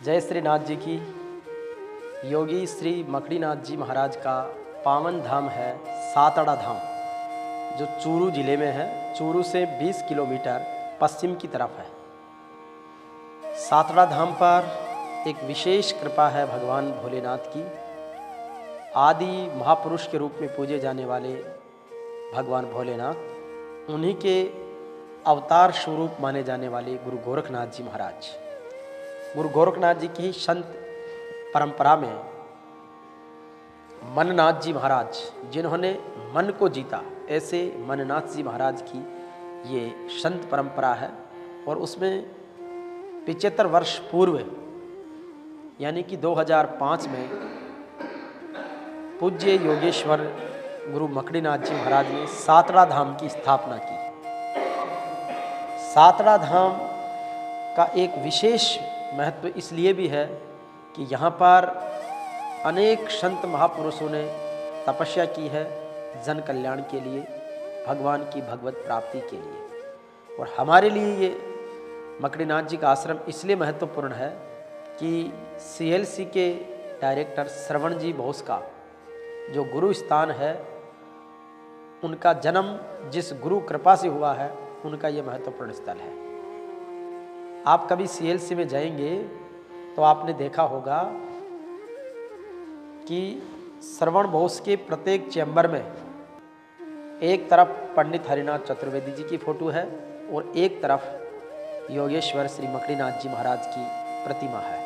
जय श्री नाथ जी की। योगी श्री मकड़ीनाथ जी महाराज का पावन धाम है सातड़ा धाम, जो चूरू जिले में है। चूरू से 20 किलोमीटर पश्चिम की तरफ है। सातड़ा धाम पर एक विशेष कृपा है भगवान भोलेनाथ की। आदि महापुरुष के रूप में पूजे जाने वाले भगवान भोलेनाथ, उन्हीं के अवतार स्वरूप माने जाने वाले गुरु गोरखनाथ जी महाराज। गुरु गोरखनाथ जी की संत परंपरा में मननाथ जी महाराज, जिन्होंने मन को जीता, ऐसे मननाथ जी महाराज की ये संत परंपरा है। और उसमें 75 वर्ष पूर्व यानी कि 2005 में पूज्य योगेश्वर गुरु मकड़ीनाथ जी महाराज ने सातड़ा धाम की स्थापना की। सातड़ा धाम का एक विशेष महत्व इसलिए भी है कि यहाँ पर अनेक संत महापुरुषों ने तपस्या की है जन कल्याण के लिए, भगवान की भगवत प्राप्ति के लिए। और हमारे लिए ये मकड़ीनाथ जी का आश्रम इसलिए महत्वपूर्ण है कि CLC के डायरेक्टर श्रवण जी बोस का जो गुरु स्थान है, उनका जन्म जिस गुरु कृपा से हुआ है, उनका ये महत्वपूर्ण स्थल है। आप कभी CLC में जाएंगे तो आपने देखा होगा कि श्रवण बोस के प्रत्येक चैम्बर में एक तरफ पंडित हरिनाथ चतुर्वेदी जी की फोटो है और एक तरफ योगेश्वर श्री मकड़ीनाथ जी महाराज की प्रतिमा है,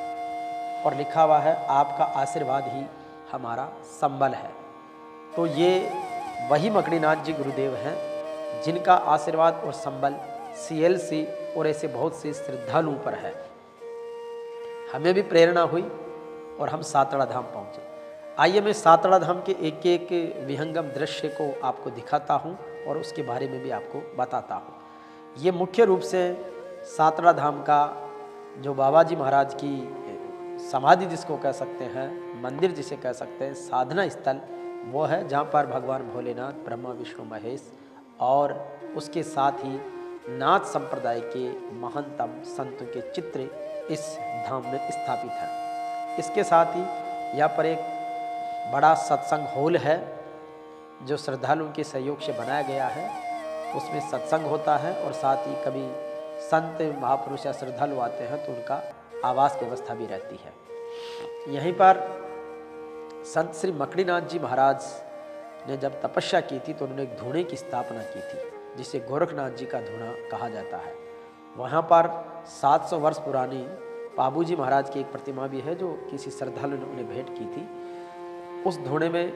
और लिखा हुआ है आपका आशीर्वाद ही हमारा संबल है। तो ये वही मकड़ीनाथ जी गुरुदेव हैं जिनका आशीर्वाद और संबल CLC और ऐसे बहुत से श्रद्धालुओं पर है। हमें भी प्रेरणा हुई और हम सातड़ा धाम पहुँचे। आइए मैं सातड़ा धाम के एक एक विहंगम दृश्य को आपको दिखाता हूँ और उसके बारे में भी आपको बताता हूँ। ये मुख्य रूप से सातड़ा धाम का जो बाबा जी महाराज की समाधि जिसको कह सकते हैं, मंदिर जिसे कह सकते हैं, साधना स्थल वो है जहाँ पर भगवान भोलेनाथ, ब्रह्मा विष्णु महेश और उसके साथ ही नाथ संप्रदाय के महंतम संतों के चित्र इस धाम में स्थापित हैं। इसके साथ ही यहाँ पर एक बड़ा सत्संग हॉल है जो श्रद्धालुओं के सहयोग से बनाया गया है। उसमें सत्संग होता है और साथ ही कभी संत महापुरुष या श्रद्धालु आते हैं तो उनका आवास व्यवस्था भी रहती है। यहीं पर संत श्री मकड़ीनाथ जी महाराज ने जब तपस्या की थी तो उन्होंने एक धूणे की स्थापना की थी जिसे गोरखनाथ जी का धूणा कहा जाता है। वहाँ पर 700 वर्ष पुरानी पाबू जी महाराज की एक प्रतिमा भी है जो किसी श्रद्धालु ने उन्हें भेंट की थी। उस धूणे में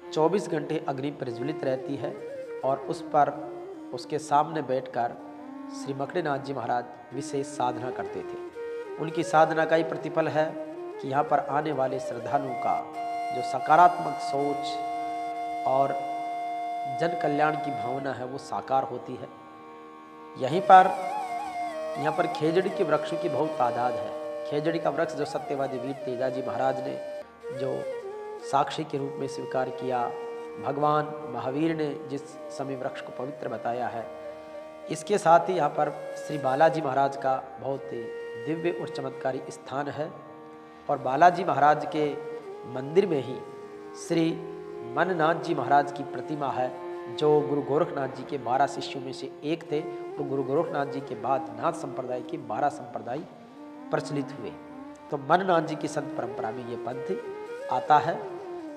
24 घंटे अग्नि प्रज्वलित रहती है और उस पर उसके सामने बैठकर श्री मकड़ीनाथ जी महाराज विशेष साधना करते थे। उनकी साधना का ही प्रतिफल है कि यहाँ पर आने वाले श्रद्धालुओं का जो सकारात्मक सोच और जन कल्याण की भावना है वो साकार होती है। यहीं पर यहाँ पर खेजड़ी के वृक्षों की बहुत तादाद है। खेजड़ी का वृक्ष जो सत्यवादी वीर तेजाजी महाराज ने जो साक्षी के रूप में स्वीकार किया, भगवान महावीर ने जिस समय वृक्ष को पवित्र बताया है, इसके साथ ही यहाँ पर श्री बालाजी महाराज का बहुत दिव्य और चमत्कारी स्थान है। और बालाजी महाराज के मंदिर में ही श्री मननाथ जी महाराज की प्रतिमा है जो गुरु गोरखनाथ जी के 12 शिष्यों में से एक थे। तो गुरु गोरखनाथ जी के बाद नाथ संप्रदाय के 12 संप्रदाय प्रचलित हुए। तो मननाथ जी की संत परंपरा में ये पंथ आता है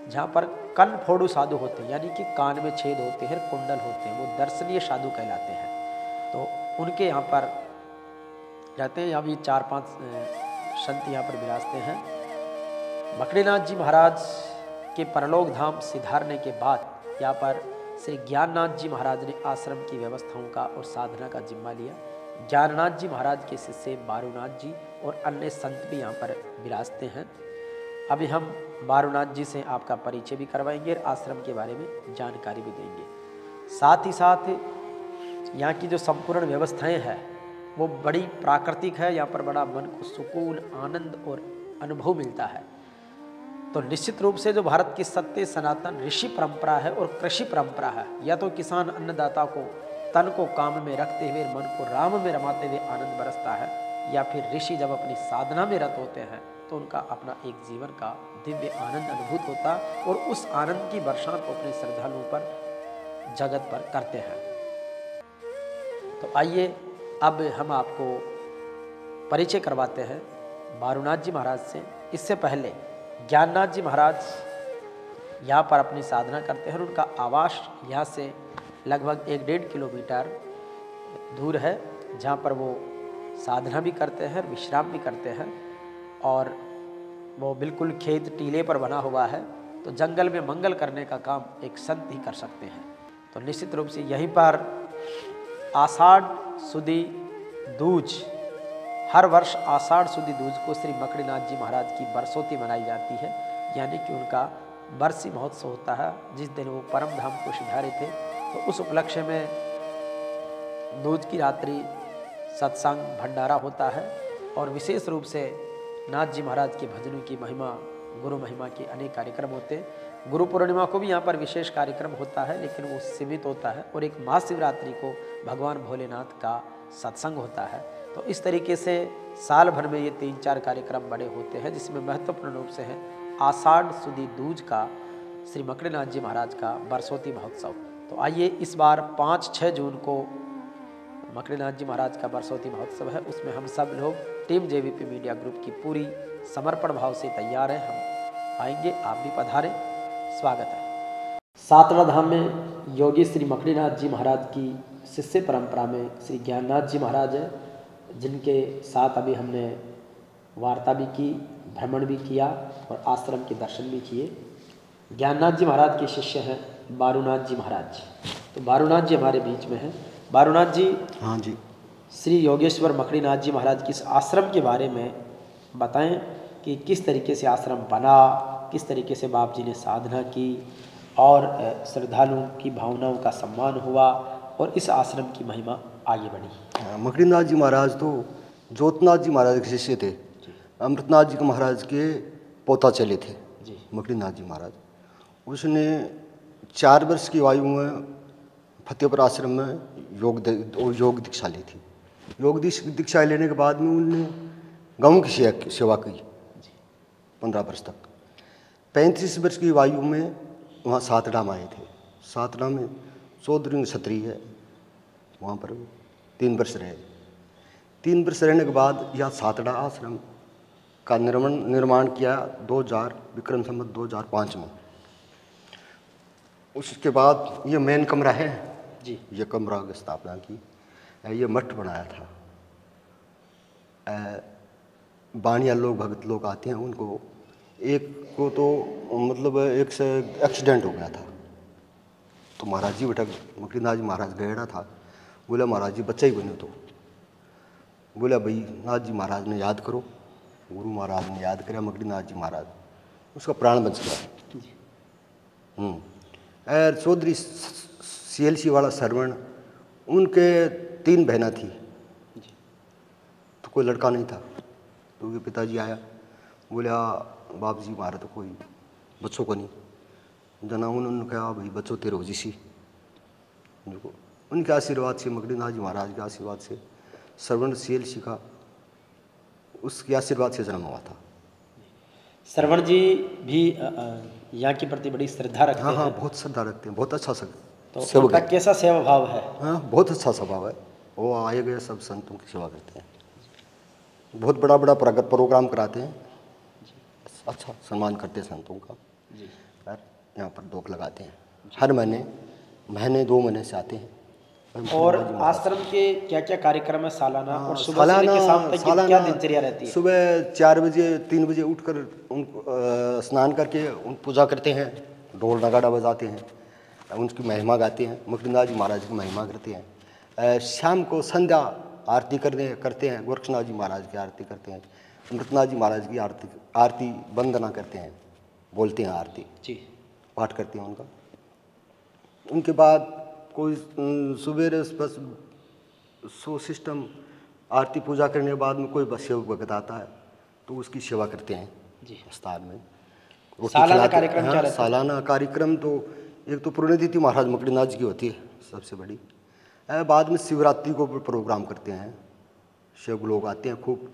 जहाँ पर कन फोड़ू साधु होते हैं, यानी कि कान में छेद होते हैं, कुंडल होते हैं, वो दर्शनीय साधु कहलाते हैं। तो उनके यहाँ पर रहते हैं। अभी 4-5 संत यहाँ पर विराजते हैं। मकड़ीनाथ जी महाराज के परलोक धाम सिधारने के बाद यहाँ पर श्री ज्ञाननाथ जी महाराज ने आश्रम की व्यवस्थाओं का और साधना का जिम्मा लिया। ज्ञाननाथ जी महाराज के शिष्य बारूनाथ जी और अन्य संत भी यहाँ पर विराजते हैं। अभी हम बारूनाथ जी से आपका परिचय भी करवाएंगे और आश्रम के बारे में जानकारी भी देंगे। साथ ही साथ यहाँ की जो संपूर्ण व्यवस्थाएं हैं वो बड़ी प्राकृतिक है। यहाँ पर बड़ा मन को सुकून, आनंद और अनुभव मिलता है। तो निश्चित रूप से जो भारत की सत्य सनातन ऋषि परंपरा है और कृषि परंपरा है, या तो किसान अन्नदाता को तन को काम में रखते हुए मन को राम में रमाते हुए आनंद बरसता है, या फिर ऋषि जब अपनी साधना में रत होते हैं तो उनका अपना एक जीवन का दिव्य आनंद अनुभूत होता और उस आनंद की बरसात को अपने श्रद्धालुओं पर जगत पर करते हैं। तो आइए अब हम आपको परिचय करवाते हैं बारूनाथ जी महाराज से। इससे पहले ज्ञाननाथ जी महाराज यहाँ पर अपनी साधना करते हैं और उनका आवास यहाँ से लगभग 1-1.5 किलोमीटर दूर है, जहाँ पर वो साधना भी करते हैं, विश्राम भी करते हैं। और वो बिल्कुल खेत टीले पर बना हुआ है, तो जंगल में मंगल करने का काम एक संत ही कर सकते हैं। तो निश्चित रूप से यहीं पर आषाढ़ सुदी दूज, हर वर्ष आषाढ़ सुदी दूज को श्री मकड़ीनाथ जी महाराज की बरसोती मनाई जाती है, यानी कि उनका बरसी महोत्सव होता है, जिस दिन वो परम धाम को सिधारे थे। तो उस उपलक्ष्य में दूज की रात्रि सत्संग भंडारा होता है और विशेष रूप से नाथ जी महाराज के भजनों की महिमा, गुरु महिमा के अनेक कार्यक्रम होते हैं। गुरु पूर्णिमा को भी यहाँ पर विशेष कार्यक्रम होता है, लेकिन वो सीमित होता है। और एक महाशिवरात्रि को भगवान भोलेनाथ का सत्संग होता है। तो इस तरीके से साल भर में ये 3-4 कार्यक्रम बड़े होते हैं, जिसमें महत्वपूर्ण रूप से है आषाढ़ सुदी दूज का श्री मकड़ीनाथ जी महाराज का बरसोती महोत्सव। तो आइए इस बार 5-6 जून को मकड़ीनाथ जी महाराज का बरसोती महोत्सव है, उसमें हम सब लोग टीम जेवीपी मीडिया ग्रुप की पूरी समर्पण भाव से तैयार हैं। हम आएंगे, आप भी पधारें, स्वागत है। सातड़ा धाम में योगी श्री मकड़ीनाथ जी महाराज की शिष्य परंपरा में श्री ज्ञाननाथ जी महाराज है, जिनके साथ अभी हमने वार्ता भी की, भ्रमण भी किया और आश्रम के दर्शन भी किए। ज्ञाननाथ जी महाराज के शिष्य हैं बारूनाथ जी महाराज। तो बारूनाथ जी हमारे बीच में हैं। बारूनाथ जी, हाँ जी, श्री योगेश्वर मकड़ीनाथ जी महाराज के इस आश्रम के बारे में बताएं कि किस तरीके से आश्रम बना, किस तरीके से बाप जी ने साधना की और श्रद्धालुओं की भावनाओं का सम्मान हुआ और इस आश्रम की महिमा आगे बढ़ी। मकड़ीनाथ जी महाराज तो ज्योतनाथ जी महाराज के शिष्य थे। अमृतनाथ जी महाराज के पोता चले थे जी। मकड़ीनाथ जी महाराज, उसने 4 वर्ष की आयु में फतेहपुर आश्रम में योग दीक्षा ली थी। योग दीक्षा लेने के बाद में उन्होंने गाँव की सेवा की 15 वर्ष तक। 35 वर्ष की आयु में वहाँ सातड़ा में आए थे। सातड़ा में चौधरी क्षत्रिय है, वहाँ पर 3 वर्ष रहे। 3 वर्ष रहने के बाद यह सातड़ा आश्रम का निर्माण किया 2000 विक्रम संवत 2005 में। उसके बाद ये मेन कमरा है जी, ये कमरा की स्थापना की, ये मठ बनाया था। बानिया लोग, भगत लोग आते हैं, उनको एक को तो मतलब एक से एक्सीडेंट हो गया था, तो महाराज जी बेटा मकड़ीनाथ जी महाराज गया था। बोला महाराज जी बच्चा ही बने, तो बोला भाई नाथ जी महाराज ने याद करो। गुरु महाराज ने याद किया मकड़ीनाथ जी महाराज, उसका प्राण बच गया। चौधरी CLC वाला सरवण, उनके 3 बहना थी, तो कोई लड़का नहीं था। तो उनके पिताजी आया, बोला बाप जी हमारा तो कोई बच्चों को नहीं जना। उन्होंने कहा भाई बच्चों तेरे हो जिसी। उनके आशीर्वाद से, मकड़ीनाथ जी महाराज के आशीर्वाद से, सरवण CLC का उसके आशीर्वाद से जन्म हुआ था। सरवण जी भी यहाँ के प्रति बड़ी श्रद्धा रखते हैं। हाँ, बहुत श्रद्धा रखते हैं, बहुत अच्छा तो उनका कैसा सेवा भाव है? हाँ, बहुत अच्छा स्वभाव है। वो आए गए सब संतों की सेवा करते हैं, बहुत बड़ा प्रोग्राम कराते हैं, अच्छा सम्मान करते हैं संतों का। यहाँ पर दोक लगाते हैं, हर महीने 2 महीने से आते हैं। और आश्रम के क्या क्या कार्यक्रम है सालाना? और सुबह से लेकर शाम तक क्या दिनचर्या रहती है? सुबह 4 बजे 3 बजे उठकर उनको स्नान करके उन पूजा करते हैं, ढोल नगाड़ा बजाते हैं, उनकी महिमा गाते हैं, मकड़ीनाथ जी महाराज की महिमा करते हैं। शाम को संध्या आरती करते हैं, गोरक्षनाथ जी महाराज की आरती करते हैं, अमृतनाथ जी महाराज की आरती वंदना करते हैं, बोलते हैं आरती जी, पाठ करते हैं उनका। उनके बाद कोई सवेरे बस सो सिस्टम आरती पूजा करने के बाद में कोई बस सेवक भगत आता है तो उसकी सेवा करते हैं जी स्थान में। सालाना कार्यक्रम क्या रहता है? सालाना कार्यक्रम तो एक तो पुण्यतिथि महाराज मकड़ीनाथ जी की होती है सबसे बड़ी, बाद में शिवरात्रि को प्रोग्राम करते हैं। शिव लोग आते हैं खूब।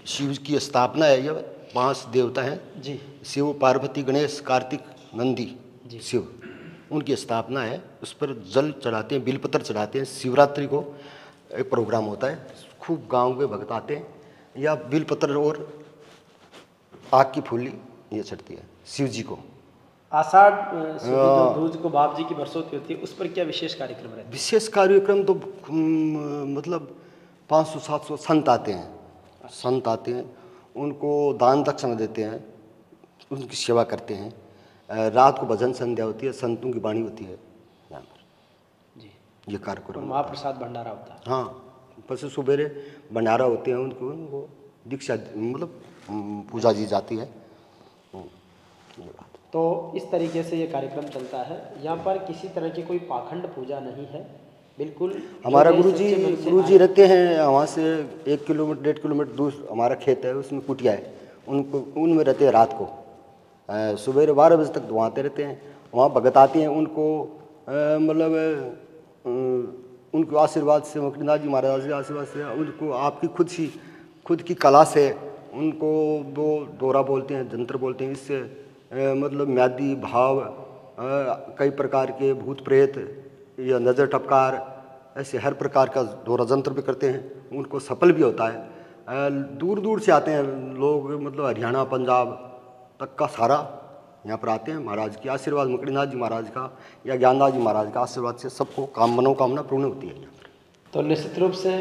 शिव की स्थापना है, ये 5 देवता हैं जी शिव, पार्वती, गणेश, कार्तिक, नंदी, जी। शिव, उनकी स्थापना है। उस पर जल चढ़ाते हैं, बिलपत्र चढ़ाते हैं। शिवरात्रि को एक प्रोग्राम होता है, खूब गांव के भक्त आते हैं, या बिलपत्र और आग की फूली ये चढ़ती है शिव जी को। आषाढ़ सुदी जो दूज को बाप जी की बरसोती होती है, उस पर क्या विशेष कार्यक्रम रहता है? विशेष कार्यक्रम तो मतलब 500-700 संत आते हैं, संत आते हैं, उनको दान दक्षिणा देते हैं, उनकी सेवा करते हैं। रात को भजन संध्या होती है, संतों की वाणी होती है यहाँ पर जी। ये और कार्यक्रम। महाप्रसाद भंडारा होता है। हाँ, बस सुबेरे भंडारा होते हैं, उनको दीक्षा मतलब पूजा दी जाती है। ये बात। तो इस तरीके से ये कार्यक्रम चलता है। यहाँ पर किसी तरह की कोई पाखंड पूजा नहीं है, बिल्कुल। हमारा जो गुरुजी सच्चे मन से गुरुजी रहते हैं वहाँ से 1 किलोमीटर 1.5 किलोमीटर दूर हमारा खेत है, उसमें कुटिया है, उनको उनमें रहते हैं। रात को सुबह 12 बजे तक दुआते रहते हैं, वहाँ भगत आते हैं, उनको मतलब उनको आशीर्वाद से, मकड़ीनाथ जी महाराज के आशीर्वाद से, उनको आपकी खुद की कला से उनको वो डोरा बोलते हैं, जंत्र बोलते हैं, इससे मतलब म्यादी भाव, कई प्रकार के भूत प्रेत या नज़र टपकार, ऐसे हर प्रकार का डोरा जंत्र भी करते हैं, उनको सफल भी होता है। दूर दूर से आते हैं लोग, मतलब हरियाणा पंजाब तक का सारा यहाँ पर आते हैं। महाराज की आशीर्वाद, मकड़ीनाथ जी महाराज का या ज्ञाननाथ जी महाराज का आशीर्वाद से सबको मनोकामना पूर्ण होती है यहाँ पर। तो निश्चित रूप से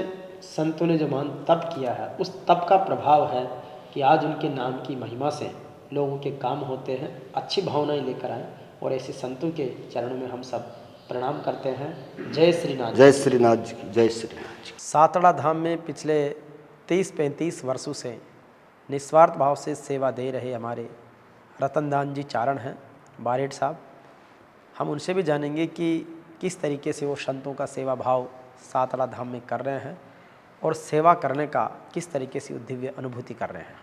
संतों ने जो मान तप किया है, उस तप का प्रभाव है कि आज उनके नाम की महिमा से लोगों के काम होते हैं, अच्छी भावनाएं लेकर आए। और ऐसे संतों के चरणों में हम सब प्रणाम करते हैं। जय श्रीनाथ। जय श्रीनाथ जी की, जय श्रीनाथ जी। सातड़ा धाम में पिछले 30-35 वर्षों से निस्वार्थ भाव से सेवा दे रहे हमारे रतनदान जी चारण हैं, बारेड साहब। हम उनसे भी जानेंगे कि किस तरीके से वो संतों का सेवा भाव सातड़ा धाम में कर रहे हैं और सेवा करने का किस तरीके से दिव्य अनुभूति कर रहे हैं।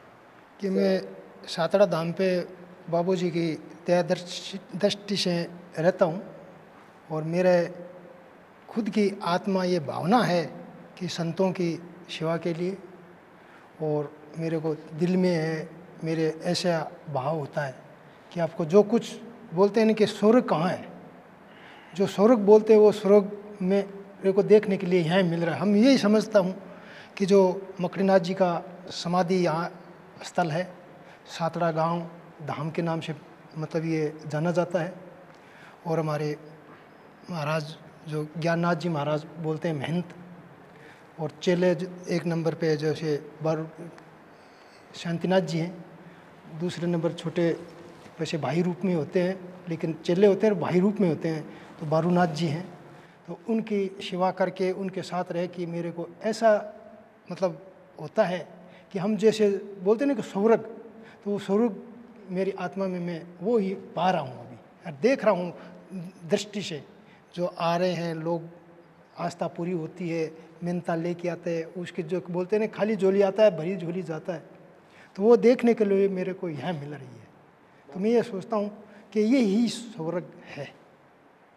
कि मैं सातड़ा धाम पे बाबूजी की दया दृष्टि से रहता हूँ, और मेरे खुद की आत्मा ये भावना है कि संतों की सेवा के लिए, और मेरे को दिल में है, मेरे ऐसा भाव होता है कि आपको जो कुछ बोलते हैं ना कि स्वर्ग कहाँ है, जो स्वर्ग बोलते हैं वो स्वर्ग में मेरे को देखने के लिए यहाँ मिल रहा है। हम यही समझता हूँ कि जो मकड़ीनाथ जी का समाधि यहाँ स्थल है, सातड़ा गांव धाम के नाम से मतलब ये जाना जाता है। और हमारे महाराज जो ज्ञाननाथ जी महाराज बोलते हैं महंत, और चेले 1 नंबर पे जैसे शांतिनाथ जी हैं, दूसरे नंबर छोटे वैसे भाई रूप में होते हैं, लेकिन चेले होते हैं और भाई रूप में होते हैं, तो बारूनाथ जी हैं। तो उनकी सेवा करके उनके साथ रह कि मेरे को ऐसा मतलब होता है कि हम जैसे बोलते हैं ना कि स्वर्ग, तो वो स्वर्ग मेरी आत्मा में मैं वो ही पा रहा हूँ अभी, देख रहा हूँ दृष्टि से। जो आ रहे हैं लोग, आस्था पूरी होती है, मिन्नता लेके आते हैं, उसके जो बोलते हैं ना खाली झोली आता है भरी झोली जाता है, तो वो देखने के लिए मेरे को यहाँ मिल रही है। तो मैं ये सोचता हूँ कि ये ही स्वर्ग है।